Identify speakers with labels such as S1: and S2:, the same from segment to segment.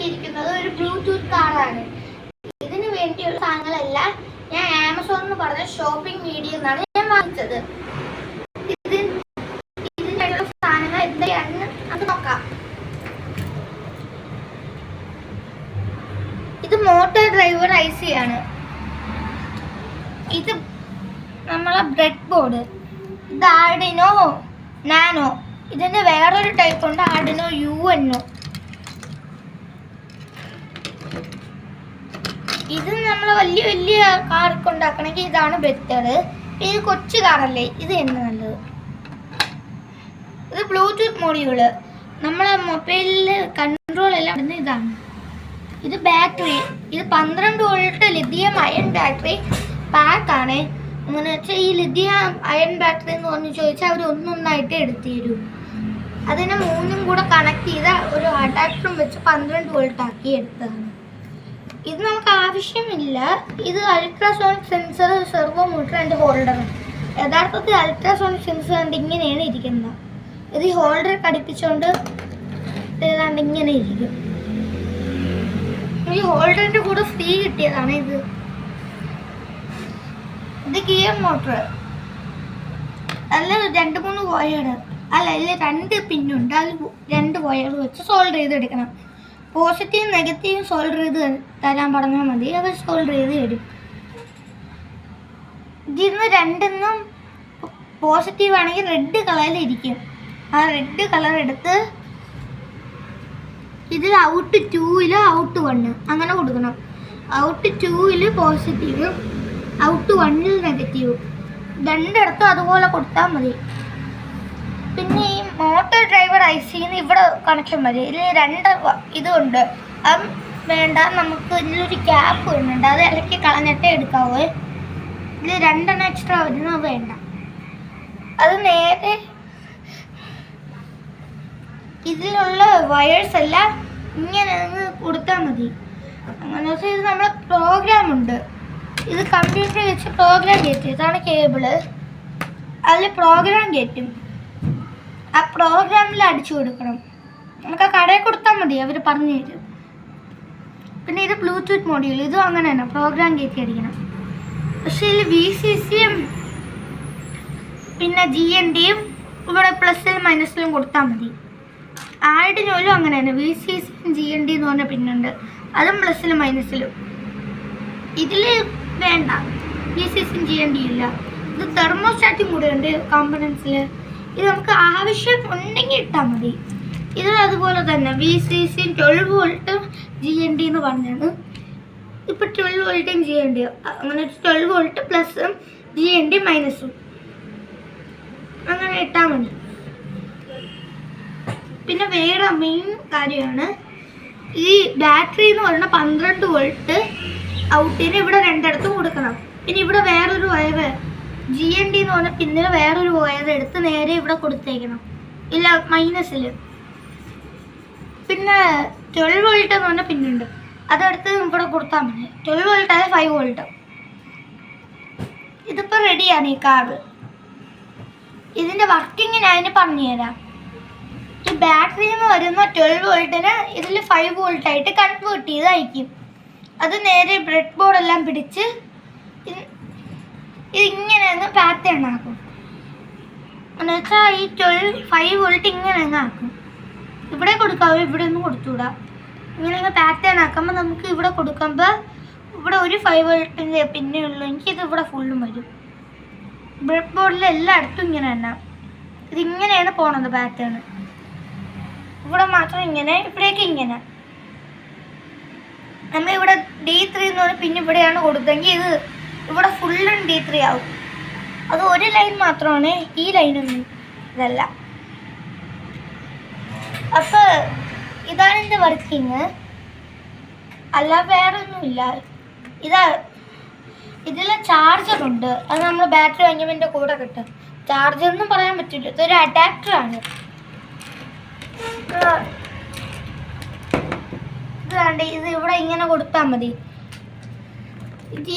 S1: കണ്ടിരിക്കുന്നത് ഒരു ബ്ലൂടൂത്ത് കാറാണ്. ഇതിന് വേണ്ടിയുള്ള സാധനങ്ങളെല്ലാം ഞാൻ ആമസോൺ എന്ന് പറഞ്ഞ ഷോപ്പിംഗ് മീഡിയ എന്നാണ് ഞാൻ വാങ്ങിച്ചത്. ഇതിനുള്ള സാധനങ്ങൾ എന്തൊക്കെയാണെന്ന് നമുക്ക് നോക്കാം. ഇത് മോട്ടോർ ഡ്രൈവർ IC ആണ്. ഇത് നമ്മളെ ബ്രെഡ് ബോർഡ്. ഇത് ആർഡിനോ നാനോ. ഇതിന്റെ വേറൊരു ടൈപ്പ് ഉണ്ട്, ആർഡിനോ UNO. ഇത് നമ്മൾ വലിയ വലിയ കാറൊക്കെ ഉണ്ടാക്കണമെങ്കിൽ ഇതാണ് ബെറ്റർ. ഇത് കൊച്ചു കാറല്ലേ, ഇത് തന്നെ നല്ലത്. ഇത് ബ്ലൂടൂത്ത് മോഡ്യൂള്, നമ്മളെ മൊബൈലിൽ കൺട്രോൾ എല്ലാം ഇടുന്ന ഇതാണ്. ഇത് ബാറ്ററി. ഇത് 12 വോൾട്ട് ലിഥിയം അയൺ ബാറ്ററി പാക്കാണ്. അങ്ങനെ വെച്ചാൽ ഈ ലിഥിയം അയൺ ബാറ്ററി എന്ന് പറഞ്ഞ് ചോദിച്ചാൽ അവർ ഒന്നൊന്നായിട്ട് എടുത്തു തരും. അതിനെ 3ഉം കൂടെ കണക്ട് ചെയ്ത ഒരു അഡാപ്റ്ററും വെച്ച് 12 വോൾട്ട് ആക്കി എടുത്തതാണ്. ഇത് നമുക്ക് ആവശ്യമില്ല. ഇത് ultrasonic sensor, servo motor and holder. യഥാർത്ഥത്തിൽ അൾട്രാസോണിക് സെൻസർ കണ്ട് ഇങ്ങനെയാണ് ഇരിക്കുന്നത്. ഇത് ഈ ഹോൾഡർ ഘടിപ്പിച്ചുകൊണ്ട് ഏതാണ്ട് ഇങ്ങനെ ഇരിക്കും. ഈ ഹോൾഡറിന്റെ കൂടെ ഫ്രീ കിട്ടിയതാണ് ഇത്. ഇത് ഗിയർ മോട്ടർ. അല്ല 2-3 വയർ അല്ല 2 പിന്നുണ്ട്. അതിൽ 2 വയർ വെച്ച് സോൾഡർ ചെയ്തെടുക്കണം. പോസിറ്റീവ് നെഗറ്റീവ് സോൾഡർ ചെയ്ത് തരാൻ പറഞ്ഞാൽ മതി, അവർ സോൾഡർ ചെയ്ത് തരും. ഇതിന്ന് 2 പോസിറ്റീവ് ആണെങ്കിൽ റെഡ് കളറിലിരിക്കും. ആ റെഡ് കളർ എടുത്ത് ഇതിൽ ഔട്ട് 2 ഔട്ട് 1 അങ്ങനെ കൊടുക്കണം. Out 2 positive, out 1 negative. 2 അതുപോലെ കൊടുത്താൽ മതി. പിന്നെ ഈ മോട്ടോർ ഡ്രൈവർ ICന്ന് ഇവിടെ കണക്ഷൻ മതി. ഇതിൽ 2 ഇതുണ്ട്. അത് വേണ്ട, നമുക്ക് ഇതിലൊരു ക്യാപ്പ് വരുന്നുണ്ട്, അത് ഇടയ്ക്ക് കളഞ്ഞിട്ടേ എടുക്കാവൂ. ഇതിൽ 2 എക്സ്ട്രാ വരുന്നത് വേണ്ട. അത് നേരെ ഇതിലുള്ള വയേഴ്സ് എല്ലാം ഇങ്ങനെ കൊടുത്താൽ മതി. അങ്ങനെ വെച്ചാൽ ഇത് നമ്മളെ പ്രോഗ്രാം ഉണ്ട്. ഇത് കമ്പ്യൂട്ടറിൽ വെച്ച് പ്രോഗ്രാം കയറ്റും. ഇതാണ് കേബിള്. അതിൽ പ്രോഗ്രാം കയറ്റും. ആ പ്രോഗ്രാമിൽ അടിച്ചു കൊടുക്കണം. നമുക്ക് ആ കടയിൽ കൊടുത്താൽ മതി, അവർ പറഞ്ഞു തരും. പിന്നെ ഇത് ബ്ലൂടൂത്ത് മോഡ്യൂൾ. ഇതും അങ്ങനെ തന്നെ പ്രോഗ്രാം കയറ്റി അടിക്കണം. പക്ഷേ ഇതിൽ VCCയും പിന്നെ GNDയും ഇവിടെ പ്ലസിലും മൈനസിലും കൊടുത്താൽ മതി. ആർഡിനോയിലും അങ്ങനെ തന്നെ VCCയും GND എന്ന് പറഞ്ഞ പിന്നുണ്ട്, അതും പ്ലസിലും മൈനസിലും. ഇതിൽ വേണ്ട, VCCയും GNDയും ഇല്ല. ഇത് തെർമോസ്റ്റാറ്റും കൂടെ ഉണ്ട് കോമ്പണൻസിൽ. ഇത് നമുക്ക് ആവശ്യം ഉണ്ടെങ്കിൽ ഇട്ടാൽ മതി. ഇത് അതുപോലെ തന്നെ VCCയും 12 വോൾട്ടും GND എന്ന് പറഞ്ഞാണ്. ഇപ്പം 12 വോൾട്ടും GND അങ്ങനെ 12 വോൾട്ട് പ്ലസും GND മൈനസും അങ്ങനെ ഇട്ടാൽ മതി. പിന്നെ വേറെ മെയിൻ കാര്യമാണ് ഈ ബാറ്ററി എന്ന് പറഞ്ഞാൽ 12 വോൾട്ട് ഔട്ടിന് ഇവിടെ 2 കൊടുക്കണം. പിന്നെ ഇവിടെ വേറൊരു വയർ GND എന്ന് പറഞ്ഞാൽ പിന്നെ വേറൊരു വയർ എടുത്ത് നേരെ ഇവിടെ കൊടുത്തേക്കണം, ഇല്ല മൈനസിൽ. പിന്നെ 12 വോൾട്ട് എന്ന് പറഞ്ഞാൽ പിന്നുണ്ട്, അതെടുത്ത് ഇവിടെ കൊടുത്താൽ മതി. 12 വോൾട്ട് ആയ 5 വോൾട്ട്. ഇതിപ്പോൾ റെഡിയാണ് ഈ കാർഡ്. ഇതിൻ്റെ വർക്കിംഗ് ഞാൻ പറഞ്ഞു തരാം. ഈ ബാറ്ററി എന്ന് വരുന്ന 12 വോൾട്ടിന് ഇതിൽ 5 വോൾട്ടായിട്ട് കൺവേർട്ട് ചെയ്ത് അയക്കും. അത് നേരെ ബ്രെഡ് ബോർഡെല്ലാം പിടിച്ച് ഇതിങ്ങനെ അങ്ങ് പാറ്റേൺ ആക്കും. എന്ന് വെച്ചാൽ ഈ 5 വോൾട്ട് ഇങ്ങനെ അങ്ങ് ആക്കും. ഇവിടെ കൊടുക്കാവൂ, ഇവിടെ ഒന്നും കൊടുത്തുകൂടാ. ഇങ്ങനെ അങ്ങ് പാറ്റേൺ ആക്കുമ്പോൾ നമുക്ക് ഇവിടെ കൊടുക്കുമ്പോൾ ഇവിടെ ഒരു 5 വോൾട്ടിൻ്റെ പിന്നെ ഉള്ളൂ. എനിക്കിത് ഇവിടെ ഫുള്ളും വരും. ബ്രെഡ് ബോർഡിൽ എല്ലായിടത്തും ഇങ്ങനെ തന്നെ. ഇതിങ്ങനെയാണ് പോണത് പാറ്റേൺ. ഇവിടെ മാത്രം ഇങ്ങനെ, ഇവിടേക്ക് ഇങ്ങനെ. നമ്മൾ ഇവിടെ D3 എന്ന് പറഞ്ഞാൽ പിന്നെ ഇവിടെയാണ് കൊടുത്തെങ്കിൽ ഇത് ഇവിടെ ഫുള്ളും D3 ആവും. അത് ഒരു ലൈൻ മാത്രമാണ്, ഈ ലൈനൊന്നും ഇതല്ല. അപ്പോൾ ഇതാണ് എൻ്റെ വർക്കിങ്, അല്ല വേറെ ഒന്നുമില്ല. ഇതിൽ ചാർജറുണ്ട്, അത് നമ്മൾ ബാറ്ററി വാങ്ങിയതിൻ്റെ കൂടെ കിട്ടും. ചാർജറൊന്നും പറയാൻ പറ്റില്ല, ഇതൊരു അഡാപ്റ്ററാണ്. ഇതാണ്ട് ഇത് ഇവിടെ ഇങ്ങനെ കൊടുത്താൽ മതി.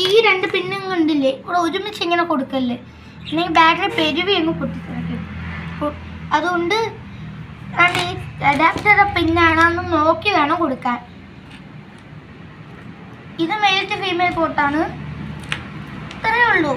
S1: ഈ 2 പിന്നും കണ്ടില്ലേ, ഇവിടെ ഒരുമിച്ച് ഇങ്ങനെ കൊടുക്കല്ലേ, അല്ലെങ്കിൽ ബാറ്ററി പെരുവി അങ്ങ് പൊട്ടിക്കിടക്കും. അതുകൊണ്ട് ഈ അഡാപ്റ്റർ പിന്നാണെന്ന് നോക്കി വേണം കൊടുക്കാൻ. ഇത് മെയിൽ ടു ഫീമെയിൽ പോർട്ടാണ്. ഇത്രയേ ഉള്ളൂ.